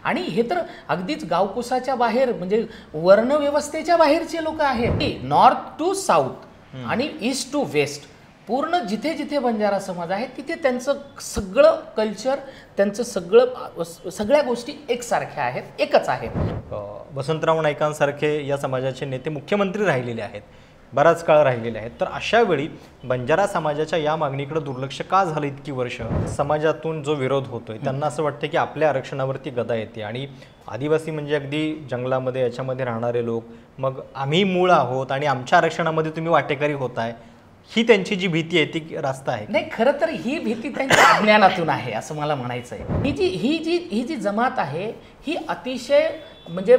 आणि हे तर अगदीच गावकुसाच्या बाहेर म्हणजे वर्णव्यवस्थेच्या बाहेरचे लोक आहेत. नॉर्थ टू साऊथ आणि ईस्ट टू वेस्ट पूर्ण जिथे जिथे बंजारा समाज आहे तिथे त्यांचं सगळं कल्चर, त्यांचं सगळ्या गोष्टी एकसारख्या आहेत, एकच आहेत. वसंतराव नाईकांसारखे या समाजाचे नेते मुख्यमंत्री राहिलेले आहेत, बराच काळ राहिलेले आहेत. तर अशा वेळी बंजारा समाजाच्या या मागणीकडे दुर्लक्ष का झालं इतकी वर्ष? समाजातून जो विरोध होतोय त्यांना असं वाटतं की आपल्या आरक्षणावरती गदा येते आणि आदिवासी म्हणजे अगदी जंगलामध्ये याच्यामध्ये राहणारे लोक, मग आम्ही मूळ आहोत आणि आमच्या आरक्षणामध्ये तुम्ही वाटेकरी होताय, ही त्यांची जी भीती आहे ती रास्त आहे. नाही, खरं तर ही भीती त्यांच्या अज्ञानातून आहे असं मला म्हणायचं आहे. ही जी जमात आहे ही अतिशय म्हणजे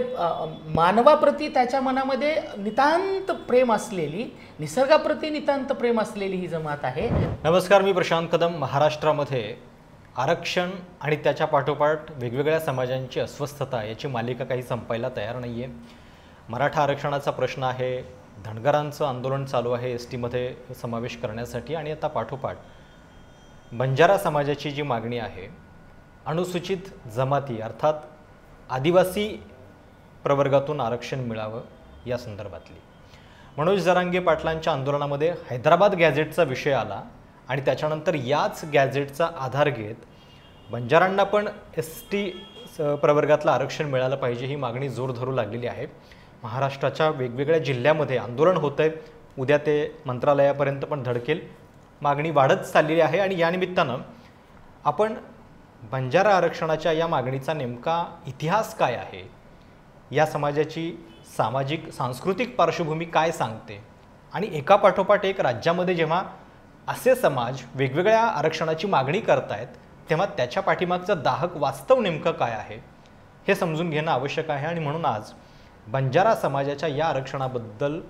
मानवाप्रती त्याच्या मनामध्ये नितांत प्रेम असलेली, निसर्गाप्रती नितांत प्रेम असलेली ही जमात आहे. नमस्कार, मी प्रशांत कदम. महाराष्ट्रामध्ये आरक्षण आणि त्याच्या पाठोपाठ वेगवेगळ्या समाजांची अस्वस्थता याची मालिका काही संपायला तयार नाही आहे. मराठा आरक्षणाचा प्रश्न आहे, धनगरांचं आंदोलन चालू आहे एस टीमध्ये समावेश करण्यासाठी, आणि आता पाठोपाठ बंजारा समाजाची जी मागणी आहे अनुसूचित जमाती अर्थात आदिवासी प्रवर्गातून आरक्षण मिळावं या संदर्भातली. मनोज जरांगे पाटलांच्या आंदोलनामध्ये हैदराबाद गॅझेटचा विषय आला आणि त्याच्यानंतर याच गॅझेटचा आधार घेत बंजारांना पण एस टी प्रवर्गातलं आरक्षण मिळालं पाहिजे ही मागणी जोर धरू लागलेली आहे. महाराष्ट्राच्या वेगवेगळ्या जिल्ह्यामध्ये आंदोलन होतं आहे, उद्या ते मंत्रालयापर्यंत पण धडकेल. मागणी वाढत चाललेली आहे आणि या निमित्तानं आपण बंजारा आरक्षणाच्या या मागणीचा नेमका इतिहास काय आहे, या समाजाची सामाजिक सांस्कृतिक पार्श्वभूमी काय सांगते, आणि एका पाठोपाठ एक राज्यामध्ये जेव्हा असे समाज वेगवेगळ्या आरक्षणाची मागणी करतायत तेव्हा त्याच्या पाठीमागचं दाहक वास्तव नेमकं काय आहे हे समजून घेणं आवश्यक आहे. आणि म्हणून आज बंजारा समाजाच्या या आरक्षणाबद्दल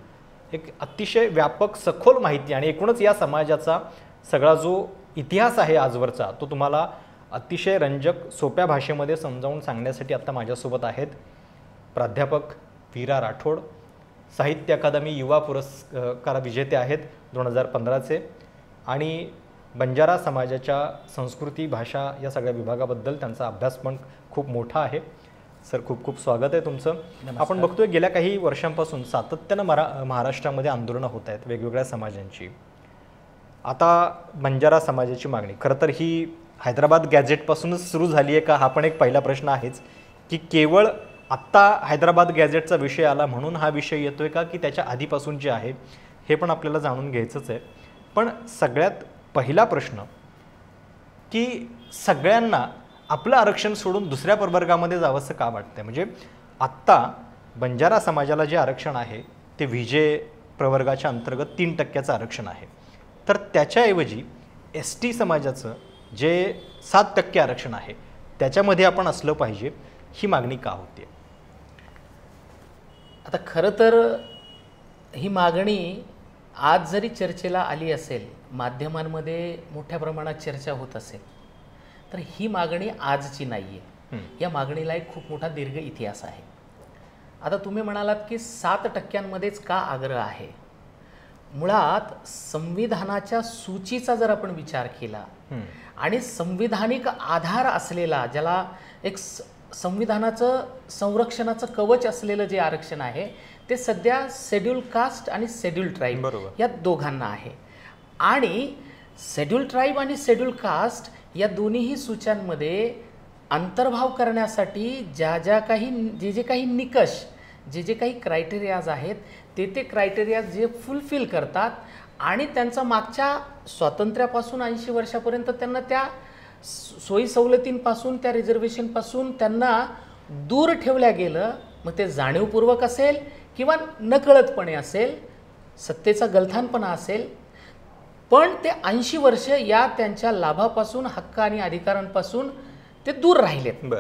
एक अतिशय व्यापक सखोल माहिती आणि एकूणच या समाजाचा सगळा जो इतिहास आहे आजवरचा तो तुम्हाला अतिशय रंजक सोप्या भाषेमध्ये समजावून सांगण्यासाठी आता माझ्यासोबत आहेत प्राध्यापक वीरा राठोड, साहित्य अकादमी युवा पुरस्कार विजेते आहेत 2015चे, आणि बंजारा समाजाच्या संस्कृती भाषा या सगळ्या विभागाबद्दल त्यांचा अभ्यास पण खूप मोठा आहे. सर, खूप खूप स्वागत आहे तुमचं. आपण बघतोय गेल्या काही वर्षांपासून सातत्यानं महाराष्ट्रामध्ये आंदोलनं होत आहेत वेगवेगळ्या समाजांची. आता बंजारा समाजाची मागणी खरं तर ही हैदराबाद गॅझेटपासूनच सुरू झाली आहे का, हा पण एक पहिला प्रश्न आहेच, की केवळ आत्ता हैदराबाद गॅझेटचा विषय आला म्हणून हा विषय येतोय का, की त्याच्या आधीपासून जे आहे हे पण आपल्याला जाणून घ्यायचंच आहे. पण सगळ्यात पहिला प्रश्न की सगळ्यांना आपलं आरक्षण सोडून दुसऱ्या प्रवर्गामध्ये जावंसं का वाटतंय? म्हणजे आत्ता बंजारा समाजाला जे आरक्षण आहे ते विजे प्रवर्गाच्या अंतर्गत 3% आरक्षण आहे, तर त्याच्याऐवजी एस टी समाजाचं जे 7% आरक्षण आहे त्याच्यामध्ये आपण असलं पाहिजे, ही मागणी का होते? आता खरं तर ही मागणी आज जरी चर्चेला आली असेल, माध्यमांमध्ये मोठ्या प्रमाणात चर्चा होत असेल, तर ही मागणी आजची नाही आहे. या मागणीला एक खूप मोठा दीर्घ इतिहास आहे. आता तुम्ही म्हणालात की 7%मध्येच का आग्रह आहे. मुळात संविधानाच्या सूचीचा जर आपण विचार केला आणि संविधानिक आधार असलेला, ज्याला एक संविधानाचं संरक्षणाचं कवच असलेलं जे आरक्षण आहे ते सध्या शेड्यूल कास्ट आणि शेड्यूल ट्राईब या दोघांना आहे. आणि शेड्यूल ट्राईब आणि शेड्यूल कास्ट या दोन्हीही सूच्यांमध्ये अंतर्भाव करण्यासाठी जे काही निकष, जे काही क्रायटेरियाज आहेत ते क्रायटेरियाज जे फुलफिल करतात आणि त्यांचा मागच्या स्वातंत्र्यापासून 80 वर्षापर्यंत त्यांना त्या सोयी सवलतींपासून, त्या रिझर्वेशनपासून त्यांना दूर ठेवल्या गेलं. मग ते जाणीवपूर्वक असेल किंवा नकळतपणे असेल, सत्तेचा गलथानपणा असेल, पण ते 80 वर्ष या त्यांच्या लाभापासून, हक्क आणि अधिकारांपासून ते दूर राहिलेत,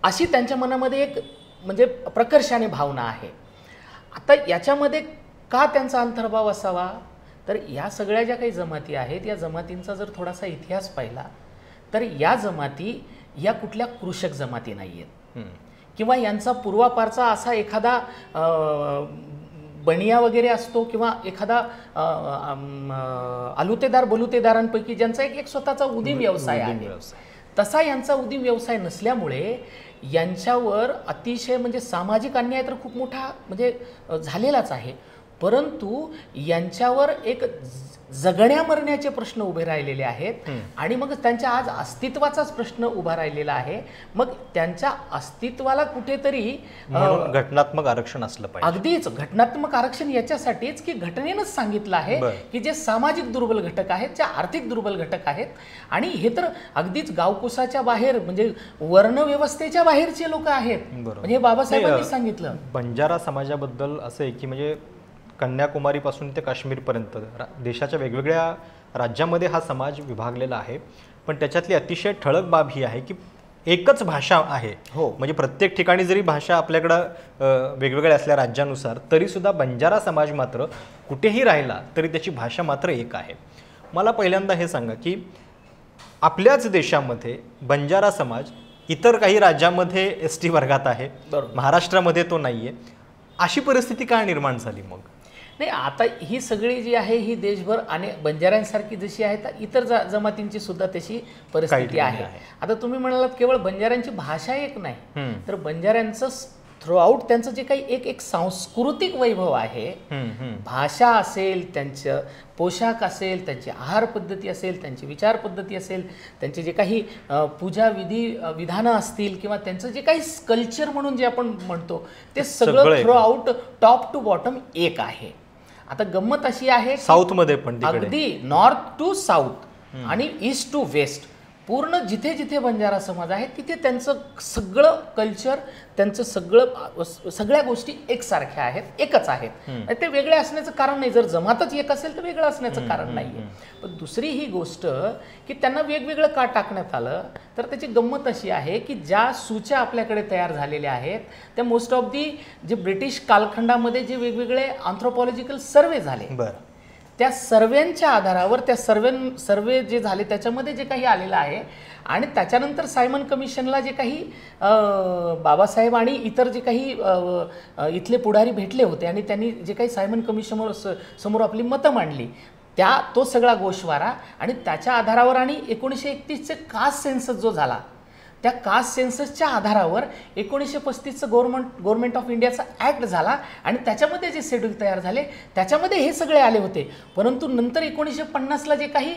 अशी त्यांच्या मनामध्ये एक म्हणजे प्रकर्षाने भावना आहे. आता याच्यामध्ये का त्यांचा अंतर्भाव असावा, तर या सगळ्या ज्या काही जमाती आहेत या जमातींचा जर थोडासा इतिहास पाहिला तर या जमाती या कुठल्या कृषक जमाती नाही आहेत किंवा यांचा पूर्वापारचा असा एखादा बनिया वगैरे असतो किंवा एखादा आलुतेदार बलुतेदारांपैकी ज्यांचा एक स्वतःचा उदीम व्यवसाय आहे. तसा यांचा उदीम व्यवसाय नसल्यामुळे यांच्यावर अतिशय म्हणजे सामाजिक अन्याय तर खूप मोठा म्हणजे झालेलाच आहे, परंतु यांच्यावर एक जगण्या मरण्याचे प्रश्न उभे राहिलेले आहेत आणि मग त्यांच्या आज अस्तित्वाचाच प्रश्न उभा राहिलेला आहे. मग त्यांच्या अस्तित्वाला कुठेतरी म्हणून घटनात्मक आरक्षण असलं पाहिजे. अगदीच घटनात्मक आरक्षण याच्यासाठीच की घटनेनंच सांगितलं आहे की जे सामाजिक दुर्बल घटक आहेत, जे आर्थिक दुर्बल घटक आहेत, आणि हे तर अगदीच गावकुसाच्या बाहेर म्हणजे वर्णव्यवस्थेच्या बाहेरचे लोक आहेत, म्हणजे बाबासाहेबांनी सांगितलं. बंजारा समाजाबद्दल असं आहे की म्हणजे कन्याकुमारीपासून ते काश्मीरपर्यंत देशाच्या वेगवेगळ्या राज्यामध्ये हा समाज विभागलेला आहे, पण त्याच्यातली अतिशय ठळक बाब ही आहे की एकच भाषा आहे. म्हणजे प्रत्येक ठिकाणी जरी भाषा आपल्याकडं वेगवेगळ्या असल्या राज्यानुसार, तरीसुद्धा बंजारा समाज मात्र कुठेही राहिला तरी त्याची भाषा मात्र एक आहे. मला पहिल्यांदा हे सांगा की आपल्याच देशामध्ये बंजारा समाज इतर काही राज्यामध्ये ST वर्गात आहे, महाराष्ट्रामध्ये तो नाही आहे. अशी परिस्थिती काय निर्माण झाली मग? नाही, आता ही सगळी जी आहे ही देशभर आणि बंजाऱ्यांसारखी जशी आहे तर इतर जमातींची सुद्धा तशी परिस्थिती आहे. आता तुम्ही म्हणालात केवळ बंजाऱ्यांची भाषा एक नाही, तर बंजाऱ्यांचं थ्रूआउट त्यांचं जे काही एक सांस्कृतिक वैभव आहे, भाषा असेल, त्यांचं पोशाख असेल, त्यांची आहार पद्धती असेल, त्यांची विचार पद्धती असेल, त्यांचे जे काही पूजा विधानं असतील किंवा त्यांचं जे काही कल्चर म्हणून जे आपण म्हणतो ते सगळं थ्रूआउट टॉप टू बॉटम एक आहे. आता गंमत अशी आहे साऊथमध्ये पण अगदी नॉर्थ टू साऊथ आणि ईस्ट टू वेस्ट पूर्ण जिथे जिथे बंजारा समाज आहे तिथे त्यांचं सगळं कल्चर, त्यांचं सगळ्या गोष्टी एकसारख्या आहेत, एकच आहेत. ते वेगळे असण्याचं कारण नाही. जर जमातच एक असेल तर वेगळं असण्याचं कारण नाही आहे. पण दुसरी ही गोष्ट की त्यांना वेगवेगळं का टाकण्यात आलं, तर त्याची गंमत अशी आहे की ज्या सूच्या आपल्याकडे तयार झालेल्या आहेत त्या मोस्ट ऑफ दी जे ब्रिटिश कालखंडामध्ये जे वेगवेगळे अँथ्रोपॉलॉजिकल सर्वे झाले, त्या सर्व्यांच्या आधारावर त्या सर्वे जे झाले त्याच्यामध्ये जे काही आलेलं आहे आणि त्याच्यानंतर सायमन कमिशनला जे काही बाबासाहेब आणि इतर जे काही इथले पुढारी भेटले होते आणि त्यांनी जे काही सायमन कमिशन समोर आपली मतं मांडली, तो सगळा गोषवारा आणि त्याच्या आधारावर आणि 1931चे कास्ट सेन्सस जो झाला त्या कास्ट सेन्ससच्या आधारावर 1935चं गव्हर्नमेंट ऑफ इंडियाचा ॲक्ट झाला आणि त्याच्यामध्ये जे शेड्यूल तयार झाले त्याच्यामध्ये हे सगळे आले होते. परंतु नंतर 1950ला जे काही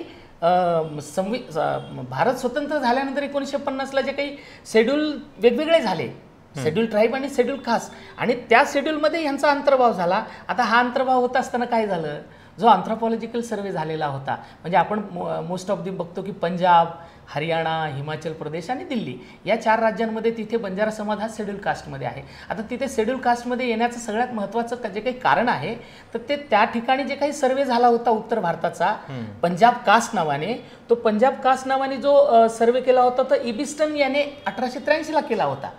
भारत स्वतंत्र झाल्यानंतर 1950ला जे काही शेड्यूल वेगवेगळे झाले, शेड्यूल ट्राईब आणि शेड्यूल कास्ट, आणि त्या शेड्यूलमध्ये यांचा अंतर्भाव झाला. आता हा अंतर्भाव होत असताना काय झालं, जो अँथ्रोपॉलॉजिकल सर्वे झालेला होता, म्हणजे आपण मोस्ट ऑफ दी बघतो की पंजाब, हरियाणा, हिमाचल प्रदेश आणि दिल्ली या 4 राज्यांमध्ये तिथे बंजारा समाज हा शेड्यूल कास्टमध्ये आहे. आता तिथे शेड्यूल कास्टमध्ये येण्याचं सगळ्यात महत्त्वाचं जे काही कारण आहे तर ते त्या ठिकाणी जे काही सर्वे झाला होता उत्तर भारताचा पंजाब कास्ट नावाने, तो पंजाब कास्ट नावाने जो सर्वे केला होता तर इबिस्टन याने 1883ला केला होता.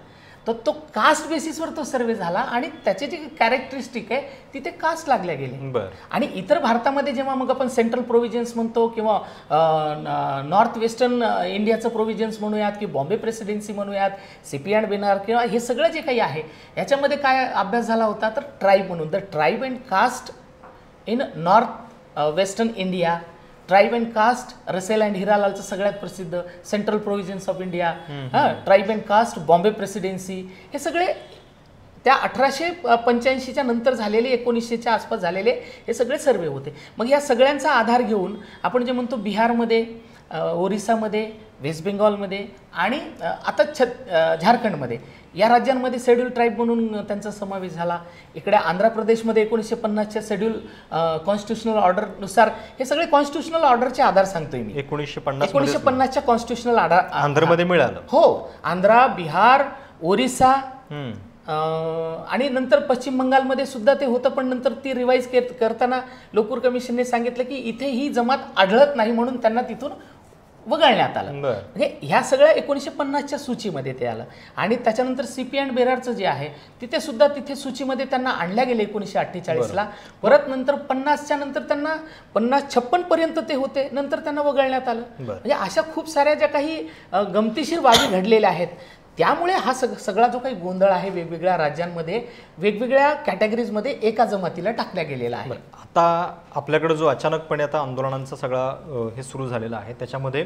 तर तो कास्ट बेसिसवर तो सर्वे झाला आणि त्याचे जे कॅरेक्टरिस्टिक आहे तिथे कास्ट लागल्या गेले. आणि इतर भारतामध्ये जेव्हा मग आपण सेंट्रल प्रोव्हिजन्स म्हणतो किंवा नॉर्थ वेस्टर्न इंडियाचं प्रोव्हिजन्स म्हणूयात की बॉम्बे प्रेसिडेन्सी म्हणूयात, CP अँड बेनार किंवा हे सगळं जे काही आहे याच्यामध्ये काय अभ्यास झाला होता तर ट्राईब म्हणून, the tribe and caste in north western India, tribe and caste Russell and हिरालालचं सगळ्यात प्रसिद्ध, central provinces of India, tribe and caste Bombay presidency, हे सगळे त्या 1885च्या नंतर झालेले 1900च्या आसपास झालेले हे सगळे सर्वे होते. मग या सगळ्यांचा आधार घेऊन आपण जे म्हणतो बिहारमध्ये, ओरिसामध्ये, वेस्ट बेंगॉलमध्ये आणि आता झारखंडमध्ये या राज्यांमध्ये शेड्यूल ट्राईब म्हणून त्यांचा समावेश झाला. इकडे आंध्र प्रदेशमध्ये 1950च्या शेड्यूल कॉन्स्टिट्युशनल ऑर्डरनुसार, हे सगळे कॉन्स्टिट्युशनल ऑर्डरचे आधार सांगतोय मी. 1950च्या कॉन्स्टिट्युशनल ऑर्डर आंध्रमध्ये मिळालं. हो, आंध्रा, बिहार, ओरिसा आणि नंतर पश्चिम बंगालमध्ये सुद्धा ते होतं, पण नंतर ती रिवाईज करताना लोकूर कमिशनने सांगितलं की इथे ही जमात आढळत नाही म्हणून त्यांना तिथून वगळण्यात आलं. म्हणजे ह्या सगळ्या 1950च्या सूचीमध्ये ते आलं. आणि त्याच्यानंतर CP अँड बेनारचं जे आहे तिथे सुद्धा तिथे सूचीमध्ये त्यांना आणल्या गेले 1948ला. परत नंतर 50च्या नंतर त्यांना 50-56 पर्यंत ते होते, नंतर त्यांना वगळण्यात आलं. म्हणजे अशा खूप साऱ्या ज्या काही गमतीशीर बाबी घडलेल्या आहेत, त्यामुळे हा सगळा जो काही गोंधळ आहे वेगवेगळ्या राज्यांमध्ये वेगवेगळ्या कॅटेगरीजमध्ये एका जमातीला टाकल्या गेलेला आहे. आता आपल्याकडे जो अचानकपणे आता आंदोलनांचा सगळा हे सुरू झालेला आहे त्याच्यामध्ये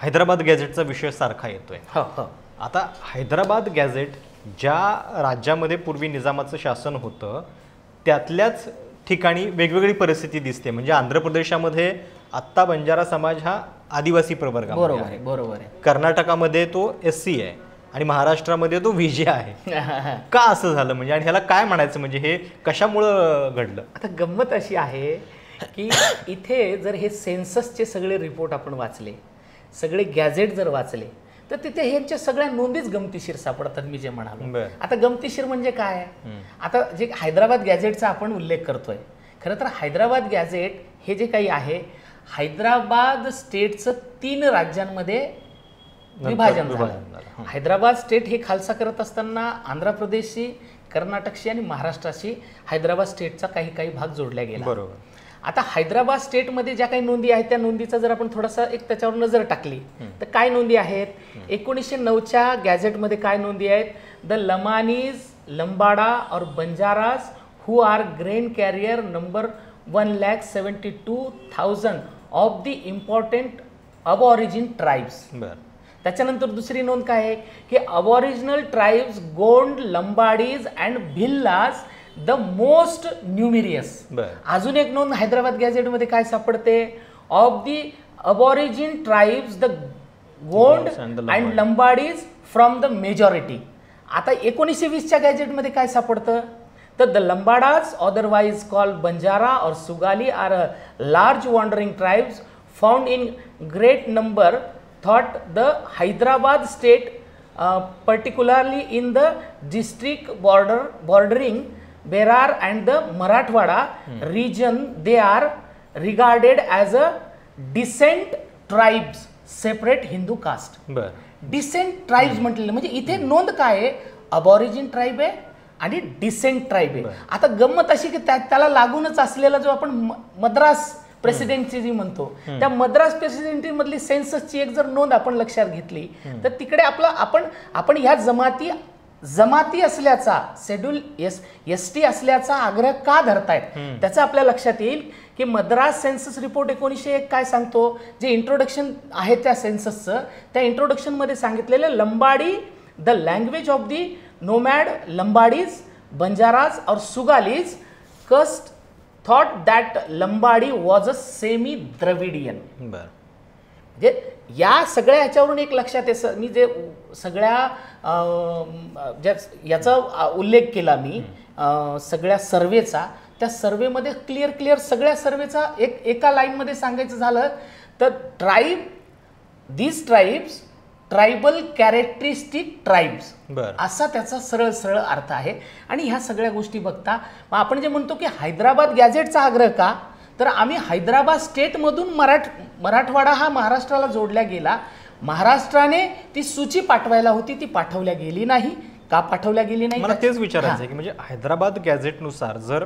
हैदराबाद गॅझेटचा विषय सारखा येतोय. हो हो. आता हैदराबाद गॅझेट ज्या राज्यामध्ये पूर्वी निजामाचं शासन होतं त्यातल्याच ठिकाणी वेगवेगळी परिस्थिती दिसते. म्हणजे आंध्र प्रदेशामध्ये आत्ता बंजारा समाज हा आदिवासी प्रवर्गामध्ये आहे. बरोबर आहे. कर्नाटकामध्ये तो SC आहे आणि महाराष्ट्रामध्ये तो VJ आहे. का असं झालं म्हणजे, आणि ह्याला काय म्हणायचं म्हणजे, हे कशामुळं घडलं? आता गंमत अशी आहे की इथे जर हे सेन्ससचे सगळे रिपोर्ट आपण वाचले, सगळे गॅझेट जर वाचले, तर तिथे ह्यांच्या सगळ्या नोंदीच गमतीशीर सापडतात. मी जे म्हणालो, आता गमतीशीर म्हणजे काय, आता जे हैदराबाद गॅझेटचा आपण उल्लेख करतोय, खरं तर हैदराबाद गॅझेट हे जे काही आहे, हैदराबाद स्टेटचं 3 राज्यांमध्ये विभाजन झालं. हैदराबाद स्टेट हे खालसा करत असताना आंध्र प्रदेशशी, कर्नाटकशी आणि महाराष्ट्राशी हैदराबाद स्टेटचा काही भाग जोडला गेला. बरोबर. आता हैदराबाद स्टेटमध्ये ज्या काही नोंदी आहेत त्या नोंदीचा जर आपण थोडासा एक त्याच्यावर नजर टाकली तर काय नोंदी आहेत, 1909च्या गॅझेटमध्ये काय नोंदी आहेत, the Lamanis, Lambada or Banjaras who are grain carrier number 1,72,000 of the important aborigine tribes. त्याच्यानंतर दुसरी नोंद काय आहे की aboriginal tribes Gond, Lambadis and Bhillas the most numerous. अजून एक नोंद हैदराबाद गॅझेटमध्ये काय सापडते, of the aborigine tribes the Gond and Lambadis from the majority. आता 1920च्या गॅझेटमध्ये काय सापडतं, तर the Lambadas otherwise call Banjara or Sugali are a large wandering tribes found in great number thought the Hyderabad state particularly in the district bordering Berar and the Marathwada region. They are regarded as a descent tribes, separate Hindu caste. Descent tribes म्हटलेलं म्हणजे इथे नोंद काय आहे, अबॉरिजिन tribe आहे आणि decent tribe आहे. आता गंमत अशी की त्याला लागूनच असलेला जो आपण मद्रास प्रेसिडेंसी जी म्हणतो, त्या मद्रास प्रेसिडेंसी मधली सेन्ससची एक जर नोंद आपण लक्षात घेतली तर तिकडे आपण ह्या जमाती असल्याचा, शेड्यूल ST असल्याचा आग्रह का धरतायत त्याचं आपल्या लक्षात येईल की मद्रास सेन्सस रिपोर्ट 1901 काय सांगतो, जे इंट्रोडक्शन आहे त्या सेन्ससचं, त्या इंट्रोडक्शन मध्ये सांगितलेलं Lambadi the language of the nomad Lambadis, Banjaras or Sugalis Cust thought that Lambadi was a semi Dravidian. म्हणजे या सगळ्या ह्याच्यावरून एक लक्षात आहे, मी जे सगळ्या याचा उल्लेख केला मी सगळ्या सर्वेचा, त्या सर्वेमध्ये क्लिअर सगळ्या सर्वेचा एका लाईनमध्ये सांगायचं झालं तर these tribes tribal characteristic tribes, असा त्याचा सरळ अर्थ आहे. आणि ह्या सगळ्या गोष्टी बघता आपण जे म्हणतो की हैदराबाद गॅझेटचा आग्रह का, तर आम्ही हैदराबाद स्टेटमधून मराठवाडा हा महाराष्ट्राला जोडला गेला, महाराष्ट्राने ती सूची पाठवायला होती, ती पाठवल्या गेली नाही. का पाठवल्या गेली नाही, मला तेच विचारायचं आहे की म्हणजे हैदराबाद गॅझेटनुसार जर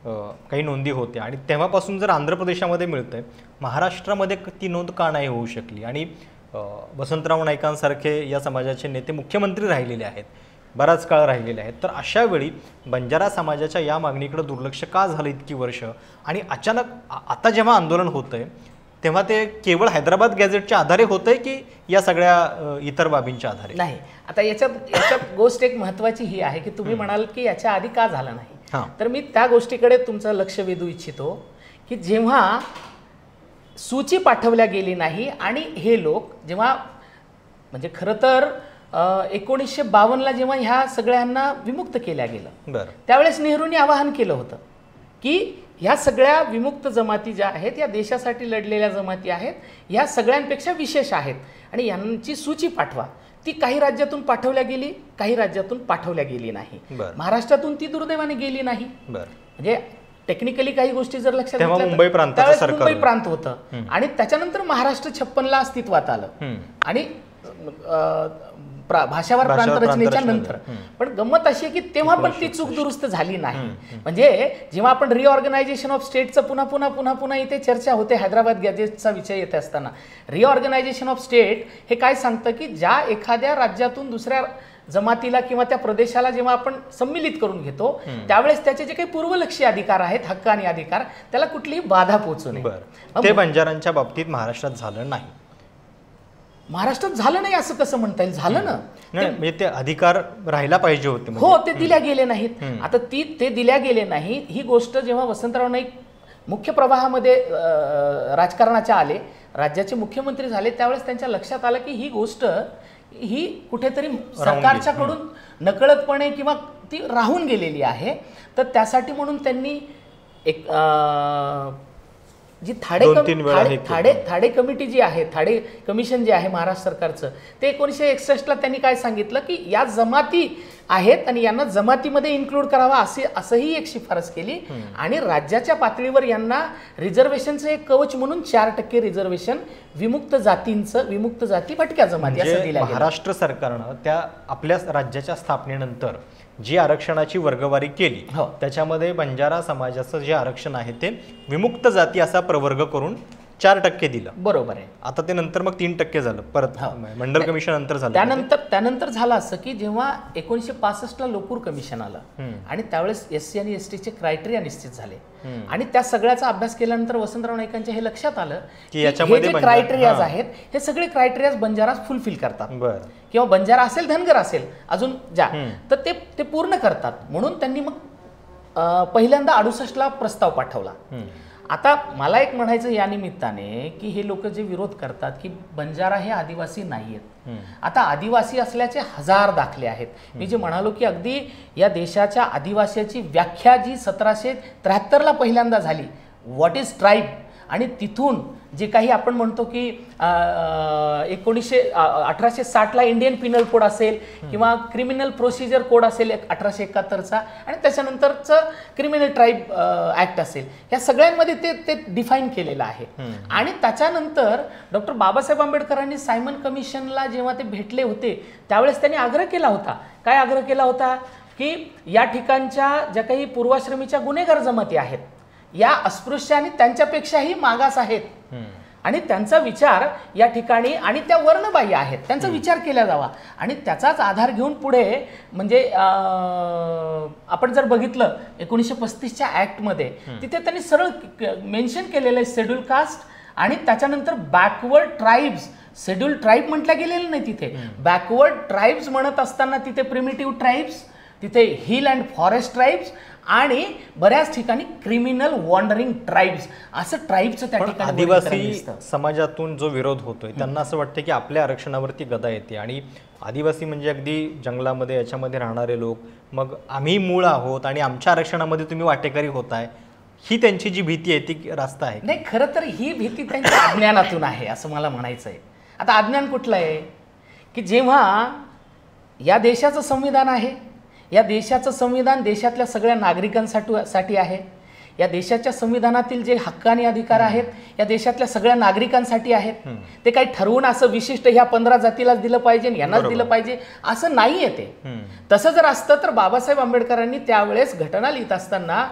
काही नोंदी होत्या आणि तेव्हापासून जर आंध्र प्रदेशामध्ये मिळतंय, महाराष्ट्रामध्ये ती नोंद का नाही होऊ शकली. आणि वसंतराव नाईकांसारखे या समाजाचे नेते मुख्यमंत्री राहिलेले आहेत, बराच काळ राहिलेले आहेत, तर अशा वेळी बंजारा समाजाच्या या मागणीकडे दुर्लक्ष का झालं इतकी वर्ष, आणि अचानक आता जेव्हा आंदोलन होतंय तेव्हा ते केवळ हैदराबाद गॅझेटच्या आधारे होतंय की या सगळ्या इतर बाबींच्या आधारे? नाही. आता याच्यात गोष्ट एक महत्त्वाची ही आहे की तुम्ही म्हणाल की याच्या आधी का झालं नाही, तर मी त्या गोष्टीकडे तुमचं लक्ष वेधू इच्छितो की जेव्हा सूची पाठवल्या गेली नाही आणि हे लोक जेव्हा, म्हणजे खरं तर 1952ला जेव्हा ह्या सगळ्यांना विमुक्त केल्या गेलं, त्यावेळेस नेहरूंनी आवाहन केलं होतं की ह्या सगळ्या विमुक्त जमाती ज्या आहेत या देशासाठी लढलेल्या जमाती आहेत, ह्या सगळ्यांपेक्षा विशेष आहेत आणि यांची सूची पाठवा. ती काही राज्यातून पाठवल्या गेली, काही राज्यातून पाठवल्या गेली नाही. महाराष्ट्रातून ती दुर्दैवाने गेली नाही. म्हणजे टेक्निकली काही गोष्टी जर लक्षात घेतल्या मुंबई प्रांत होतं आणि त्याच्यानंतर महाराष्ट्र 56ला अस्तित्वात आलं आणि भाषावार प्रांत रचनेच्या नंतर. पण गंमत अशी आहे की तेव्हा पण ती चूक दुरुस्त झाली नाही. म्हणजे जेव्हा आपण रिऑर्गनायझेशन ऑफ स्टेटचं पुन्हा इथे चर्चा होते, हैदराबाद गॅझेटचा विषय येते असताना रिऑर्गनायझेशन ऑफ स्टेट हे काय सांगतं की ज्या एखाद्या राज्यातून दुसऱ्या जमातीला किंवा त्या प्रदेशाला जेव्हा आपण सम्मिलित करून घेतो त्यावेळेस त्याचे जे काही पूर्वलक्षी अधिकार आहेत, हक्क आणि अधिकार, त्याला कुठलीही बाधा पोहोचू नये. ते बंजारांच्या बाबतीत महाराष्ट्रात झालं नाही. महाराष्ट्रात झालं नाही असं कसं म्हणता येईल? झालं ना. नाही म्हणजे ते अधिकार राहायला पाहिजे होते हो, ते दिल्या गेले नाहीत. आता ते दिल्या गेले नाही ही गोष्ट जेव्हा वसंतराव नाईक मुख्य प्रवाहामध्ये राजकारणाच्या आले, राज्याचे मुख्यमंत्री झाले, त्यावेळेस त्यांच्या लक्षात आलं की ही गोष्ट ही कुठेतरी सरकारच्याकडून नकळतपणे किंवा ती राहून गेलेली आहे. तर त्यासाठी म्हणून त्यांनी एक जी थाडे कमिटी जी आहे, थाडे कमिशन जे आहे महाराष्ट्र सरकारचं, ते 1961ला त्यांनी काय सांगितलं की या जमाती आहेत आणि यांना जमातीमध्ये इन्क्लूड करावा असंही एक शिफारस केली. आणि राज्याच्या पातळीवर यांना रिझर्वेशनचं एक कवच म्हणून 4% रिझर्वेशन विमुक्त जाती भटक्या जमाती असं दिलं. महाराष्ट्र सरकारनं त्या आपल्या राज्याच्या स्थापनेनंतर जी आरक्षणाची वर्गवारी केली त्याच्यामध्ये बंजारा समाजाचं जे आरक्षण आहे ते विमुक्त जाती असा प्रवर्ग करून 4% दिलं. बरोबर आहे. आता ते नंतर मग 3% झालं परत मंडल कमिशन नंतर झालं. त्यानंतर झालं असं की जेव्हा 1965ला लोकूर कमिशन आलं आणि त्यावेळेस SC आणि STचे क्रायटेरिया निश्चित झाले आणि त्या सगळ्याचा अभ्यास केल्यानंतर वसंतराव नाईकांच्या हे लक्षात आलं की हे जे क्रायटेरियाज आहेत हे सगळे क्रायटेरियाज बंजारास फुलफिल करतात किंवा बंजारा असेल धनगर असेल अजून ज्या तर ते पूर्ण करतात. म्हणून त्यांनी मग पहिल्यांदा 68ला प्रस्ताव पाठवला. आता मला एक म्हणायचं या निमित्ताने की हे लोक जे विरोध करतात की बंजारा हे आदिवासी नाहीयेत, आता आदिवासी असल्याचे 1000 दाखले आहेत. मी जे म्हणालो की अगदी या देशाच्या आदिवासीची व्याख्या जी 1773ला पहिल्यांदा झाली, व्हॉट इज ट्राईब, आणि तिथून जे काही आपण म्हणतो की 1860ला इंडियन पिनल कोड असेल किंवा क्रिमिनल प्रोसिजर कोड असेल 1871चा आणि त्याच्यानंतरचं क्रिमिनल ट्राईब ऍक्ट असेल, या सगळ्यांमध्ये ते डिफाईन केलेलं आहे. आणि त्याच्यानंतर डॉक्टर बाबासाहेब आंबेडकरांनी सायमन कमिशनला जेव्हा ते भेटले होते त्यावेळेस त्यांनी आग्रह केला होता. काय आग्रह केला होता की या ठिकाणच्या ज्या काही पूर्वाश्रमीच्या गुन्हेगार जमाती आहेत या अस्पृश्य आणि त्यांच्यापेक्षाही मागास आहेत आणि त्यांचा विचार या ठिकाणी आणि त्या वर्णबाह्य आहेत त्यांचा विचार केला जावा. आणि त्याचाच आधार घेऊन पुढे म्हणजे आपण जर बघितलं 1935च्या ऍक्टमध्ये तिथे त्यांनी सरळ मेन्शन केलेलं आहे शेड्यूल कास्ट आणि त्याच्यानंतर बॅकवर्ड ट्राईब्स. शेड्यूल ट्राईब म्हटलं गेलेलं नाही तिथे, बॅकवर्ड ट्राईब्स म्हणत असताना तिथे प्रिमिटिव्ह ट्राईब्स, तिथे हिल अँड फॉरेस्ट ट्राईब्स आणि बऱ्याच ठिकाणी क्रिमिनल वॉन्डरिंग ट्राईब्स असं ट्राईबचं त्या ठिकाणी. आदिवासी समाजातून जो विरोध होतोय त्यांना असं वाटतं की आपल्या आरक्षणावरती गदा येते आणि आदिवासी म्हणजे अगदी जंगलामध्ये याच्यामध्ये राहणारे लोक, मग आम्ही मूळ आहोत आणि आमच्या आरक्षणामध्ये तुम्ही वाटेकरी होताय, ही त्यांची जी भीती आहे ती रास्त आहे. नाही, खरं तर ही भीती त्यांच्या अज्ञानातून आहे असं मला म्हणायचं आहे. आता अज्ञान कुठलं आहे की जेव्हा या देशाचं संविधान आहे, या देशाचं संविधान देशातल्या सगळ्या नागरिकांसाठी आहे, या देशाच्या संविधानातील जे हक्क आणि अधिकार आहेत या देशातल्या सगळ्या नागरिकांसाठी आहेत. ते काही ठरवून असं विशिष्ट ह्या 15 जातीलाच दिलं पाहिजे यांनाच दिलं पाहिजे असं नाहीये ते. तसं जर असतं तर बाबासाहेब आंबेडकरांनी त्यावेळेस घटना लिहित असताना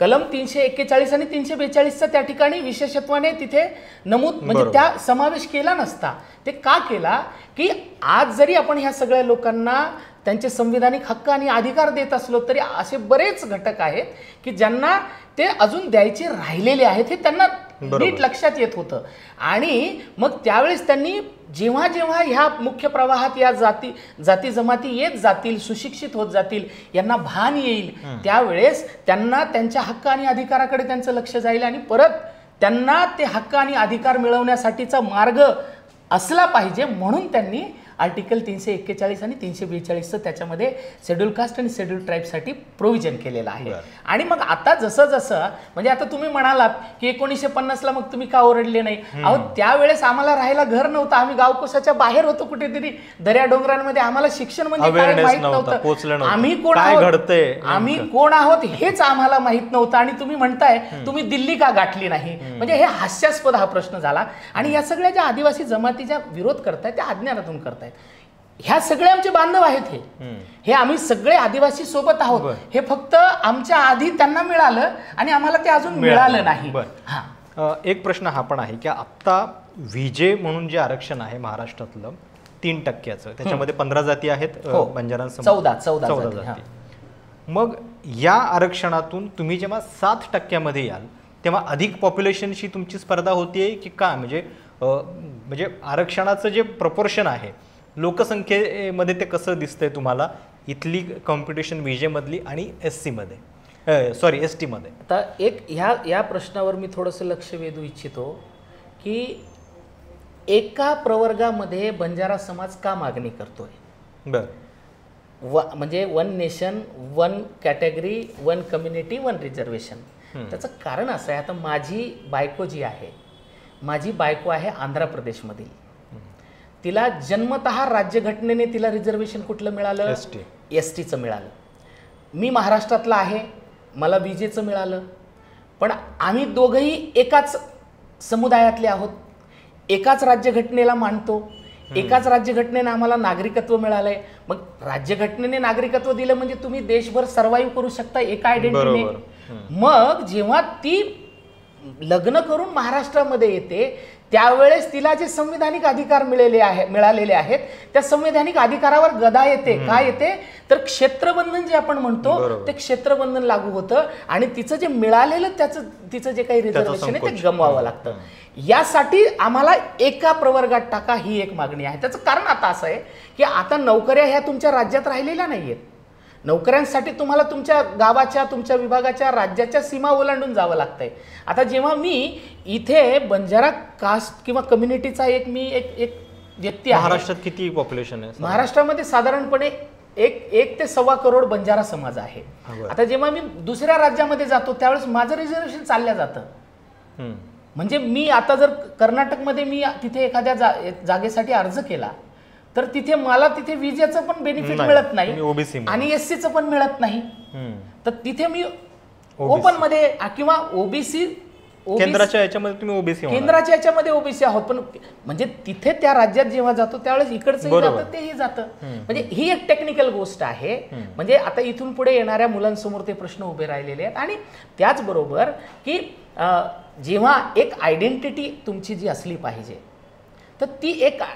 कलम 341 आणि 342चा त्या ठिकाणी विशेषत्वाने तिथे नमूद म्हणजे त्या समावेश केला नसता. ते का केला की आज जरी आपण ह्या सगळ्या लोकांना त्यांचे संविधानिक हक्क आणि अधिकार देत असलो तरी असे बरेच घटक आहेत की ज्यांना ते अजून द्यायचे राहिलेले आहेत हे त्यांना नीट लक्षात येत होतं. आणि मग त्यावेळेस त्यांनी जेव्हा जेव्हा ह्या मुख्य प्रवाहात या जाती जमाती येत जातील, सुशिक्षित होत जातील, यांना भान येईल, त्यावेळेस त्यांना त्यांच्या हक्क आणि अधिकाराकडे त्यांचं लक्ष जाईल आणि परत त्यांना ते हक्क आणि अधिकार मिळवण्यासाठीचा मार्ग असला पाहिजे म्हणून त्यांनी आर्टिकल 341 आणि 342चं त्याच्यामध्ये शेड्यूल कास्ट आणि शेड्यूल ट्राईबसाठी प्रोव्हिजन केलेलं आहे. आणि मग आता जसं जसं म्हणजे आता तुम्ही म्हणालात की 1950ला मग तुम्ही का ओरडले नाही, अहो त्यावेळेस आम्हाला राहायला घर नव्हतं, आम्ही गावकोसाच्या बाहेर होतो कुठेतरी दर्या डोंगरांमध्ये, आम्हाला शिक्षण म्हणजे काय माहित नव्हतं, आम्ही कोण आहोत हेच आम्हाला माहित नव्हतं. आणि तुम्ही म्हणताय तुम्ही दिल्ली का गाठली नाही, म्हणजे हे हास्यास्पद हा प्रश्न झाला. आणि या सगळ्या ज्या आदिवासी जमातीच्या विरोध करतायत त्या अज्ञानातून करतायत. ह्या सगळे आमचे बांधव आहेत, हे आम्ही सगळे आदिवासी सोबत आहोत, हे फक्त आमच्या आधी त्यांना मिळालं आणि आम्हाला ते अजून मिळालं नाही. एक प्रश्न हा पण आहे की आता व्हीजे म्हणून जे आरक्षण आहे महाराष्ट्रातलं 3%चं, त्याच्यामध्ये 15 जाती आहेत बंजारांसमोर 14 जाती. मग या आरक्षणातून तुम्ही जेव्हा 7%मध्ये याल तेव्हा अधिक पॉप्युलेशनशी तुमची स्पर्धा होतीये की काय, म्हणजे म्हणजे आरक्षणाचं जे प्रपोर्शन आहे लोकसंख्येमध्ये ते कसं दिसतंय तुम्हाला इथली कॉम्पिटिशन विजेमधली आणि SC STमध्ये? आता एक या प्रश्नावर मी थोडंसं लक्ष वेधू इच्छितो की एका प्रवर्गामध्ये बंजारा समाज का मागणी करतोय? म्हणजे 1 नेशन 1 कॅटेगरी 1 कम्युनिटी 1 रिझर्वेशन. त्याचं कारण असं आहे, आता माझी बायको जी आहे, माझी बायको आहे आंध्र प्रदेशमधील. तिला जन्मतः राज्यघटनेने तिला रिझर्वेशन कुठलं मिळालं? STचं मिळालं. मी महाराष्ट्रातला आहे, मला विजेचं मिळालं. पण आम्ही दोघंही एकाच समुदायातले आहोत, एकाच राज्यघटनेला मानतो, एकाच राज्यघटनेने आम्हाला नागरिकत्व मिळालंय. मग राज्यघटनेने नागरिकत्व दिलं म्हणजे तुम्ही देशभर सर्वाईव्ह करू शकता एका आयडेंटिटीने. मग जेव्हा ती लग्न करून महाराष्ट्रामध्ये येते त्यावेळेस तिला जे संविधानिक अधिकार मिळालेले आहेत त्या संविधानिक अधिकारावर गदा येते. काय येते तर क्षेत्रबंधन जे आपण म्हणतो ते क्षेत्रबंधन लागू होतं आणि तिचं जे मिळालेलं तिचं जे काही रिझर्वेशन आहे ते गमवावं लागतं. यासाठी आम्हाला एका प्रवर्गात टाका ही एक मागणी आहे. त्याचं कारण आता असं आहे की आता नोकऱ्या ह्या तुमच्या राज्यात राहिलेल्या नाहीयेत. नोकऱ्यांसाठी तुम्हाला तुमच्या गावाच्या, तुमच्या विभागाच्या, राज्याच्या सीमा ओलांडून जावं लागतंय. आता जेव्हा मी इथे बंजारा कास्ट किंवा कम्युनिटीचा एक व्यक्ती आहे. महाराष्ट्रात किती पॉप्युलेशन आहे? महाराष्ट्रामध्ये साधारणपणे 1 ते 1.25 करोड बंजारा समाज आहे. आता जेव्हा मी दुसऱ्या राज्यामध्ये जातो त्यावेळेस माझं रिझर्वेशन चालल्या जातं. म्हणजे मी आता जर कर्नाटकमध्ये मी तिथे एखाद्या जागेसाठी अर्ज केला तर तिथे मला तिथे विजेचं पण बेनिफिट मिळत नाही आणि SCचं पण मिळत नाही. तर तिथे मी ओपन मध्ये किंवा ओबीसी केंद्राच्या याच्यामध्ये तुम्ही ओबीसी केंद्राच्या याच्यामध्ये ओबीसी आहोत. पण म्हणजे तिथे त्या राज्यात जेव्हा जातो त्यावेळेस इकडचं जातं तेही जातं. म्हणजे ही एक टेक्निकल गोष्ट आहे. म्हणजे आता इथून पुढे येणाऱ्या मुलांसमोर ते प्रश्न उभे राहिलेले आहेत. आणि त्याचबरोबर की जेव्हा एक आयडेंटिटी तुमची जी असली पाहिजे तर ती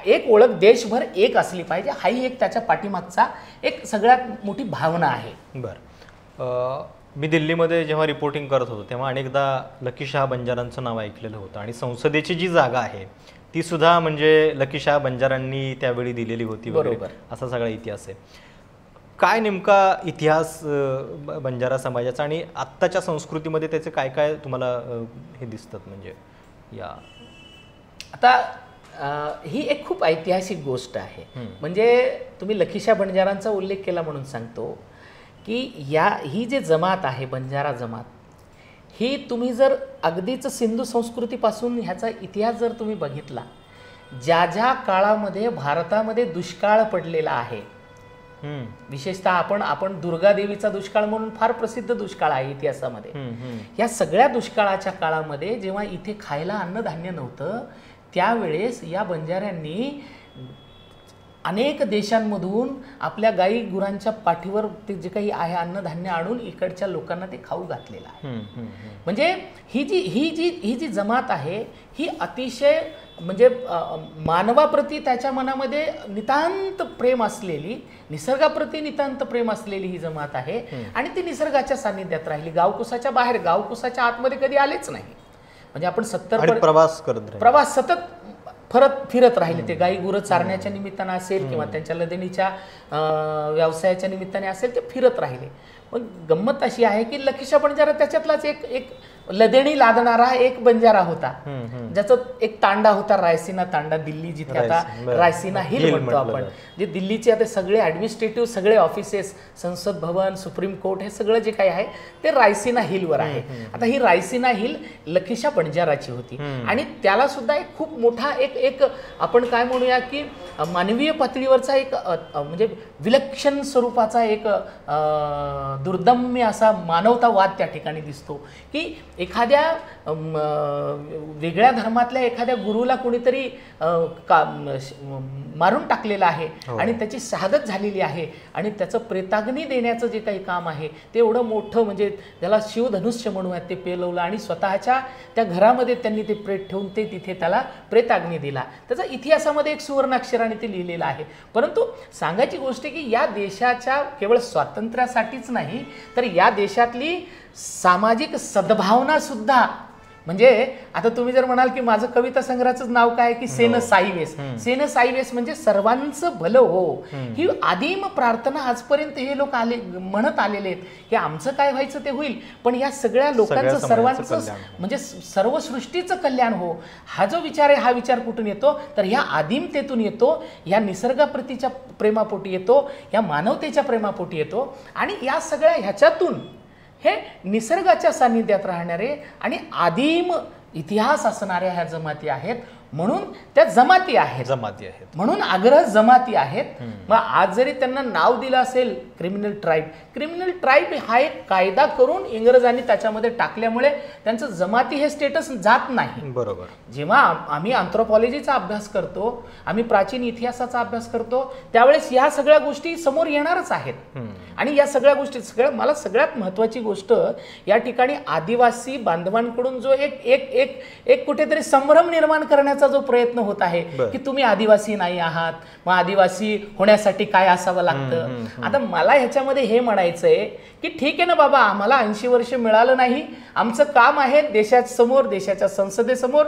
एक ओळख देशभर एक असली पाहिजे. हाही एक त्याच्या पाठीमागचा एक सगळ्यात मोठी भावना आहे. बरं, मी दिल्लीमध्ये जेव्हा रिपोर्टिंग करत होतो तेव्हा अनेकदा लकीशाह बंजारांचं नाव ऐकलेलं होतं आणि संसदेची जी जागा आहे ती सुद्धा म्हणजे लकीशाह बंजारांनी त्यावेळी दिलेली होती. बरोबर, असा सगळा इतिहास आहे. काय नेमका इतिहास बंजारा समाजाचा आणि आत्ताच्या संस्कृतीमध्ये त्याचे काय काय तुम्हाला हे दिसतात? म्हणजे या आता ही एक खूप ऐतिहासिक गोष्ट आहे. म्हणजे तुम्ही लकीशाह बंजारांचा उल्लेख केला म्हणून सांगतो की ही जे जमात आहे बंजारा जमात, ही तुम्ही जर अगदीच सिंधू संस्कृतीपासून ह्याचा इतिहास जर तुम्ही बघितला, ज्या ज्या काळामध्ये भारतामध्ये दुष्काळ पडलेला आहे, विशेषतः आपण दुर्गा देवीचा दुष्काळ म्हणून फार प्रसिद्ध दुष्काळ आहे इतिहासामध्ये, या सगळ्या दुष्काळाच्या काळामध्ये जेव्हा इथे खायला अन्नधान्य नव्हतं त्यावेळेस या बंजाऱ्यांनी अनेक देशांमधून आपल्या गाई गुरांच्या पाठीवर ते जे काही आहे अन्नधान्य आणून इकडच्या लोकांना ते खाऊ घातलेलं आहे. म्हणजे ही जी जमात आहे ही अतिशय म्हणजे मानवाप्रती त्याच्या मनामध्ये नितांत प्रेम असलेली, निसर्गाप्रती नितांत प्रेम असलेली ही जमात आहे आणि ती निसर्गाच्या सानिध्यात राहिली. गावकुसाच्या बाहेर, गावकुसाच्या आतमध्ये कधी आलेच नाही. म्हणजे आपण 70 प्रवास सतत फिरत राहिले. ते गाई गुरं चारण्याच्या निमित्तानं असेल किंवा त्यांच्या लदणीच्या व्यवसायाच्या निमित्ताने असेल ते फिरत राहिले. पण गंमत अशी आहे की लकीशाह बंजारा त्याच्यातलाच एक लदेणी लादणारा एक बंजारा होता, ज्याचा एक तांडा होता, रायसीना तांडा, दिल्ली जिथे आता रायसीना हिल म्हणतो आपण. जे दिल्लीचे आता सगळे ऍडमिनिस्ट्रेटिव्ह सगळे ऑफिसेस, संसद भवन, सुप्रीम कोर्ट, हे सगळं जे काही आहे ते रायसीना हिलवर आहे. आता ही रायसीना हिल लकीशाह बंजाराची होती आणि त्याला सुद्धा एक खूप मोठा एक आपण काय म्हणूया की मानवीय पातळीवरचा एक म्हणजे विलक्षण स्वरूपाचा एक दुर्दम्य असा मानवतावाद त्या ठिकाणी दिसतो की एखाद्या वेगळ्या धर्मातल्या एखाद्या गुरुला कोणीतरी मारून टाकलेलं आहे आणि त्याची शहादत झालेली आहे आणि त्याचं प्रेताग्नी देण्याचं जे काही काम आहे ते एवढं मोठं, म्हणजे त्याला शिवधनुष्य म्हणूयात, ते पेलवलं आणि स्वतःच्या त्या घरामध्ये त्यांनी ते प्रेत ठेवून ते तिथे त्याला प्रेताग्नी दिला. त्याचा इतिहासामध्ये एक सुवर्णाक्षराने ते लिहिलेलं आहे. परंतु सांगायची गोष्ट की या देशाच्या केवळ स्वातंत्र्यासाठीच नाही तर या देशातली सामाजिक सद्भावना सुद्धा म्हणजे आता तुम्ही जर म्हणाल की माझं कविता संग्रहाचं नाव काय की सेन साईवेस, सेन साईवेस म्हणजे सर्वांचं भलं हो, ही आदिम प्रार्थना आजपर्यंत हे लोक म्हणत आलेले आहेत की आमचं काय व्हायचं ते होईल, पण या सगळ्या लोकांचं सर्वांचं म्हणजे सर्व सृष्टीचं कल्याण हो, हा जो विचार आहे हा विचार कुठून येतो तर ह्या आदिमतेतून येतो, ह्या निसर्गाप्रतीच्या प्रेमापोटी येतो, या मानवतेच्या प्रेमापोटी येतो. आणि या सगळ्या ह्याच्यातून हे निसर्गाच्या सानिध्यात राहणारे आणि आदिम इतिहास असणाऱ्या ह्या जमाती आहेत, म्हणून त्या जमाती आहेत, म्हणून आग्रह जमाती आहेत. मग आज जरी त्यांना नाव दिलं असेल क्रिमिनल ट्राईब हा एक कायदा करून इंग्रजांनी त्याच्यामध्ये टाकल्यामुळे त्यांचं जमाती हे स्टेटस जात नाही. बरोबर. जेव्हा आम्ही अँथ्रोपॉलॉजीचा अभ्यास करतो, आम्ही प्राचीन इतिहासाचा अभ्यास करतो, त्यावेळेस ह्या सगळ्या गोष्टी समोर येणारच आहेत. आणि या सगळ्या गोष्टी मला सगळ्यात महत्वाची गोष्ट या ठिकाणी आदिवासी बांधवांकडून जो एक एक एक एक कुठेतरी संभ्रम निर्माण करण्याचा जो प्रयत्न होत आहे की तुम्ही आदिवासी नाही आहात, मग आदिवासी होण्यासाठी काय असावं लागतं. आता मला ह्याच्यामध्ये हे म्हणायचंय की ठीक आहे ना बाबा, आम्हाला 80 वर्ष मिळालं नाही, आमचं काम आहे देशासमोर, देशाच्या संसदेसमोर,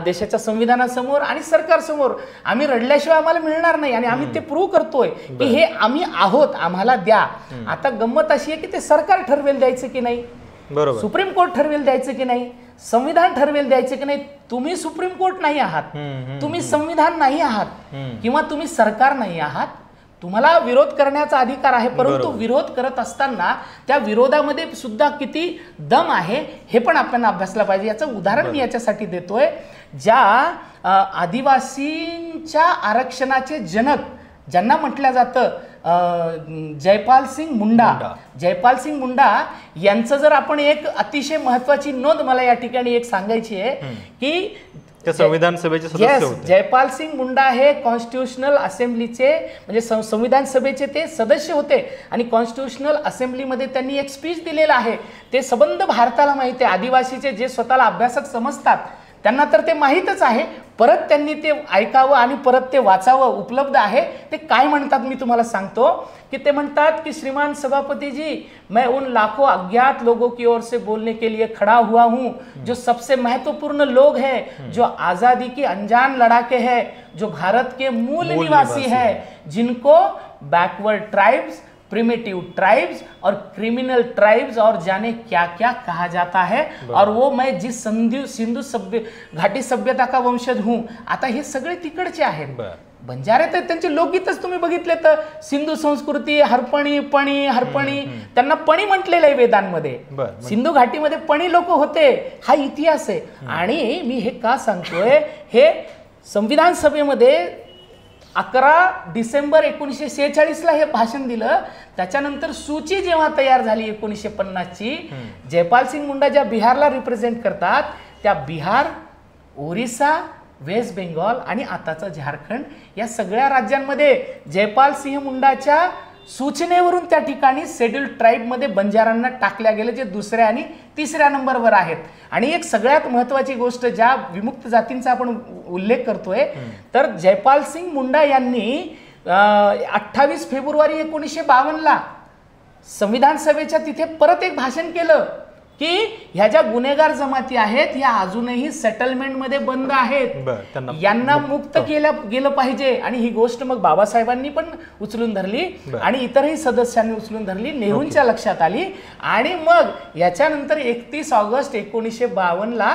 देशाच्या संविधानासमोर आणि सरकारसमोर आम्ही रडल्याशिवाय आम्हाला मिळणार नाही आणि आम्ही ते प्रूव्ह करतोय की हे आम्ही आहोत, आम्हाला द्या. आता गंमत अशी आहे की ते सरकार ठरवेल द्यायचं की नाही, बरोबर, सुप्रीम कोर्ट ठरवेल द्यायचं की नाही, संविधान ठरवेल द्यायचं की नाही. तुम्ही सुप्रीम कोर्ट नाही आहात, तुम्ही संविधान नाही आहात, किंवा तुम्ही सरकार नाही आहात. तुम्हाला विरोध करण्याचा अधिकार आहे, परंतु विरोध करत असताना त्या विरोधामध्ये सुद्धा किती दम आहे हे पण आपल्याला अभ्यासला पाहिजे. याचं उदाहरण मी याच्यासाठी देतोय, ज्या आदिवासींच्या आरक्षणाचे जनक ज्यांना म्हटलं जातं जयपाल सिंग मुंडा यांचं जर आपण एक अतिशय महत्वाची नोंद मला या ठिकाणी एक सांगायची आहे की संविधान सभेचे सदस्य होते. जयपाल सिंग मुंडा हे कॉन्स्टिट्यूशनल असेंब्लीचे म्हणजे संविधान सभेचे ते सदस्य होते आणि कॉन्स्टिट्यूशनल असेंब्लीमध्ये त्यांनी एक स्पीच दिलेला आहे. ते सबंध भारताला माहिती आहे. आदिवासीचे जे स्वतःला अभ्यासक समजतात त्यांना तर ते माहीतच आहे, परत त्यांनी ते ऐकावं आणि परत ते वाचावं, उपलब्ध आहे. ते काय म्हणतात मी तुम्हाला सांगतो कि ते म्हणतात की श्रीमान सभापति जी, मैं उन लाखों अज्ञात लोगों की ओर से बोलने के लिए खड़ा हुआ हूँ जो सबसे महत्वपूर्ण लोग हैं, जो आज़ादी की अनजान लड़ाके हैं, जो भारत के मूल निवासी हैं, जिनको बैकवर्ड ट्राइब्स, प्रिमिटिव ट्राइब्स और क्रिमिनल ट्राइब्स और जाने क्या क्या कहा जाता है, और वो मैं जिस सिंधु घाटी सभ्यता का वंशज हूँ. आता हे सगळे तिकडचे आहेत. बंजारे तर त्यांचे लोकगीतच तुम्ही बघितले तर सिंधू संस्कृती, हरपणी पणी हरपणी, त्यांना पणी म्हटलेलं आहे वेदांमध्ये. सिंधू घाटीमध्ये पणी लोक होते, हा इतिहास आहे. आणि मी हे का सांगतोय, हे संविधान सभेमध्ये 11 डिसेंबर 1946ला हे भाषण दिलं. त्याच्यानंतर सूची जेव्हा तयार झाली 1950ची, जयपाल सिंग मुंडा ज्या बिहारला रिप्रेझेंट करतात, त्या बिहार, ओरिसा, वेस्ट बेंगॉल आणि आताचा झारखंड या सगळ्या राज्यांमध्ये जयपाल सिंह मुंडाच्या सूचनेवरून त्या ठिकाणी शेड्यूल्ड ट्राईबमध्ये बंजारांना टाकल्या गेलं, जे दुसऱ्या आणि तिसऱ्या नंबरवर आहेत. आणि एक सगळ्यात महत्त्वाची गोष्ट, ज्या विमुक्त जातींचा आपण उल्लेख करतोय, तर जयपाल सिंग मुंडा यांनी 28 फेब्रुवारी 1952ला संविधान सभेच्या तिथे परत एक भाषण केलं की ह्या ज्या गुन्हेगार जमाती आहेत ह्या अजूनही सेटलमेंटमध्ये बंद आहेत, यांना मुक्त केलं गेलं पाहिजे. आणि ही गोष्ट मग बाबासाहेबांनी पण उचलून धरली आणि इतरही सदस्यांनी उचलून धरली, नेहरूंच्या लक्षात आली. आणि मग याच्यानंतर 31 ऑगस्ट 1952ला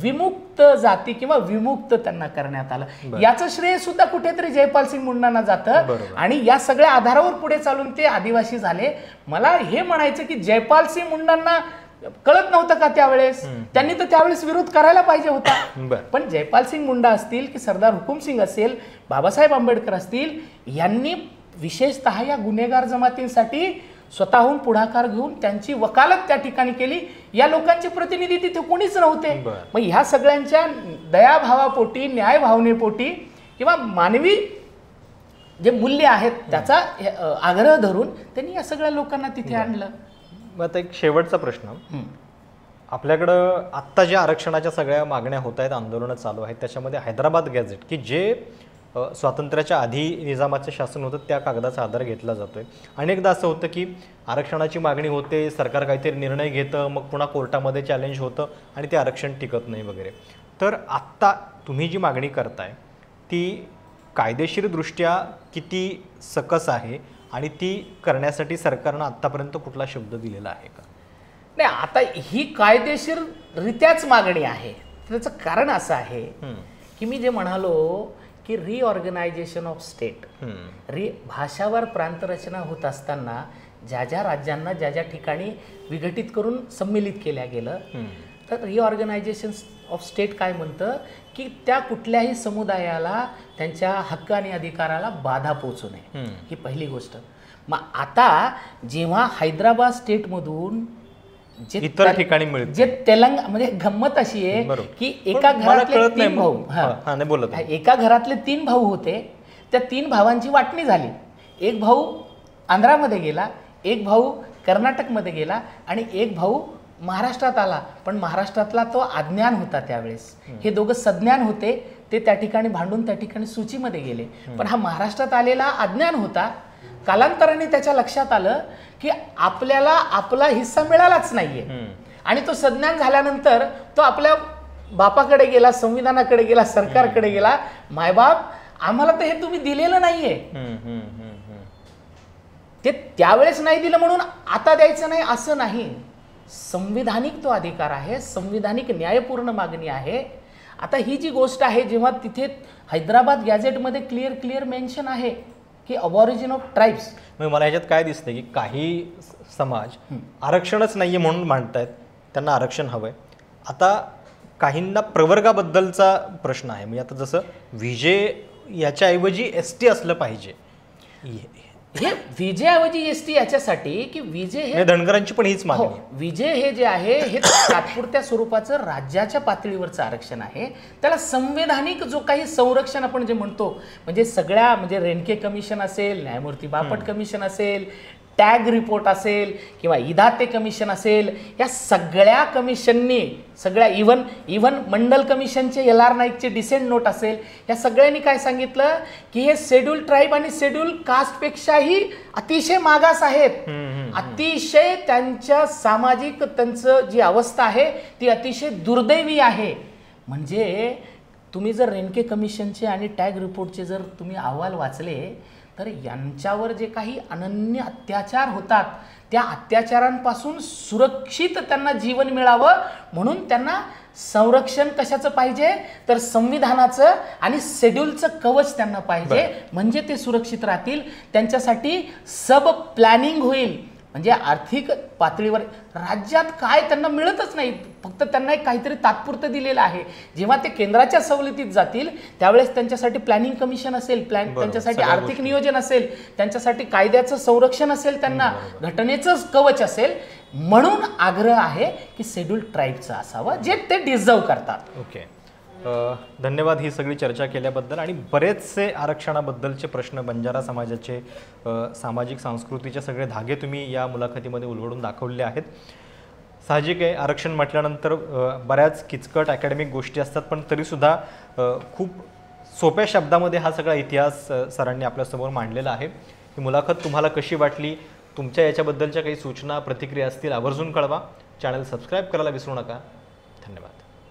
विमुक्त जाती किंवा विमुक्त त्यांना करण्यात आलं. याचं श्रेय सुद्धा कुठेतरी जयपाल सिंग मुंडांना जातं. आणि या सगळ्या आधारावर पुढे चालून ते आदिवासी झाले. मला हे म्हणायचं की जयपाल सिंग मुंडांना कळत नव्हतं का त्यावेळेस? त्यांनी तर त्यावेळेस विरोध करायला पाहिजे होता. पण जयपाल सिंग मुंडा असतील की सरदार हुकुमसिंग असेल, बाबासाहेब आंबेडकर असतील, यांनी विशेषतः या गुन्हेगार जमातींसाठी स्वतःहून पुढाकार घेऊन त्यांची वकालत त्या ठिकाणी केली. या लोकांचे प्रतिनिधी तिथे कोणीच नव्हते. मग ह्या सगळ्यांच्या दयाभावापोटी, न्याय भावनेपोटी किंवा मानवी जे मूल्य आहेत त्याचा आग्रह धरून त्यांनी या सगळ्या लोकांना तिथे आणलं. आता एक शेवटचा प्रश्न, आपल्याकडं आत्ता ज्या आरक्षणाच्या सगळ्या मागण्या होत आहेत, आंदोलनं चालू आहेत, त्याच्यामध्ये हैदराबाद गॅझेट की जे स्वातंत्र्याच्या आधी निजामाचं शासन होतं त्या कागदाचा आधार घेतला जातोय. अनेकदा असं होतं की आरक्षणाची मागणी होते, सरकार काहीतरी निर्णय घेतं, मग पुन्हा कोर्टामध्ये चॅलेंज होतं आणि ते आरक्षण टिकत नाही वगैरे. तर आत्ता तुम्ही जी मागणी करताय ती कायदेशीरदृष्ट्या किती सकस आहे आणि ती करण्यासाठी सरकारनं आत्तापर्यंत कुठला शब्द दिलेला आहे का? नाही, आता ही कायदेशीररित्याच मागणी आहे. त्याचं कारण असं आहे की मी जे म्हणालो की रिऑर्गनायझेशन ऑफ स्टेट, भाषावर प्रांतरचना होत असताना ज्या ज्या राज्यांना ज्या ज्या ठिकाणी विघटित करून सम्मिलित केल्या गेलं, तर रिऑर्गनायझेशन ऑफ स्टेट काय म्हणतं की त्या कुठल्याही समुदायाला त्यांच्या हक्क आणि अधिकाराला बाधा पोचू नये, ही पहिली गोष्ट. मग आता जेव्हा हैदराबाद स्टेटमधून जे इतर ठिकाणी मिळते, जे तेलंगणा, म्हणजे गंमत अशी आहे की एका घरातले 3 भाऊ, एका घरातले 3 भाऊ होते, त्या 3 भावांची वाटणी झाली. एक भाऊ आंध्रामध्ये गेला, एक भाऊ कर्नाटकमध्ये गेला आणि एक भाऊ महाराष्ट्रात आला. पण महाराष्ट्रातला तो अज्ञान होता त्यावेळेस, हे दोघं सज्ञान होते, ते त्या ठिकाणी भांडून त्या ठिकाणी सूचीमध्ये गेले. पण हा महाराष्ट्रात आलेला अज्ञान होता. कालांतराने त्याच्या लक्षात आलं की आपल्याला आपला हिस्सा मिळालाच नाहीये आणि तो सज्ञान झाल्यानंतर तो आपल्या बापाकडे गेला, संविधानाकडे गेला, सरकारकडे गेला, मायबाप आम्हाला तर हे तुम्ही दिलेलं नाहीये, ते त्यावेळेस नाही दिलं म्हणून आता द्यायचं नाही असं नाही. संविधानिक तो अधिकार आहे, संविधानिक न्यायपूर्ण मागणी आहे. आता ही जी गोष्ट आहे, जेव्हा तिथे हैदराबाद गॅझेटमध्ये क्लिअर मेन्शन आहे की ऑरिजिन ऑफ ट्राईब्स, मला ह्याच्यात काय दिसतंय की काही समाज आरक्षणच नाहीये म्हणून मांडतायत, त्यांना आरक्षण हवंय. आता काहींना प्रवर्गाबद्दलचा प्रश्न आहे, म्हणजे आता जसं विजे याच्याऐवजी ST असलं पाहिजे, हे विजेऐवजी ST याच्यासाठी की विजे हे धनगरांची पण हीच मागणी. विजे हे जे आहे हे तात्पुरत्या स्वरूपाचं राज्याच्या पातळीवरचं आरक्षण आहे. त्याला संवैधानिक जो काही संरक्षण आपण जे म्हणतो, म्हणजे सगळ्या, म्हणजे रेणके कमिशन असेल, न्यायमूर्ती बापट कमिशन असेल, टॅग रिपोर्ट असेल किंवा इदाते कमिशन असेल, या सगळ्या कमिशननी, सगळ्या इव्हन मंडल कमिशनचे LR नाईकचे डिसेंट नोट असेल, या सगळ्यांनी काय सांगितलं की हे शेड्यूल ट्राईब आणि शेड्यूल कास्टपेक्षाही अतिशय मागास आहेत, अतिशय त्यांच्या सामाजिक त्यांचं जी अवस्था आहे ती अतिशय दुर्दैवी आहे. म्हणजे तुम्ही जर रेणके कमिशनचे आणि टॅग रिपोर्टचे जर तुम्ही अहवाल वाचले तर यांच्यावर जे काही अनन्य अत्याचार होतात, त्या अत्याचारांपासून सुरक्षित त्यांना जीवन मिळावं म्हणून त्यांना संरक्षण कशाचं पाहिजे, तर संविधानाचं आणि शेड्यूलचं कवच त्यांना पाहिजे, म्हणजे ते सुरक्षित राहतील. त्यांच्यासाठी सब प्लॅनिंग होईल, म्हणजे आर्थिक पातळीवर राज्यात काय त्यांना मिळतच नाही, फक्त त्यांना एक काहीतरी तात्पुरतं दिलेलं आहे. जेव्हा ते केंद्राच्या सवलतीत जातील त्यावेळेस त्यांच्यासाठी प्लॅनिंग कमिशन असेल, त्यांच्यासाठी आर्थिक नियोजन असेल, त्यांच्यासाठी कायद्याचं संरक्षण असेल, त्यांना घटनेचं कवच असेल. म्हणून आग्रह आहे की शेड्यूल ट्राईबचं असावं, जे ते डिझर्व करतात. ओके, धन्यवाद ही सगळी चर्चा केल्याबद्दल. आणि बरेचसे आरक्षणाबद्दलचे प्रश्न, बंजारा समाजाचे सामाजिक संस्कृतीचे सगळे धागे तुम्ही या मुलाखतीमध्ये उलगडून दाखवले आहेत. साहजिक आहे, आरक्षण म्हटल्यानंतर बऱ्याच किचकट अकॅडमिक गोष्टी असतात, पण तरीसुद्धा खूप सोप्या शब्दामध्ये हा सगळा इतिहास सरांनी आपल्यासमोर मांडलेला आहे. ही मुलाखत तुम्हाला कशी वाटली, तुमच्या याच्याबद्दलच्या काही सूचना प्रतिक्रिया असतील आवर्जून कळवा. चॅनल सबस्क्राईब करायला विसरू नका. धन्यवाद.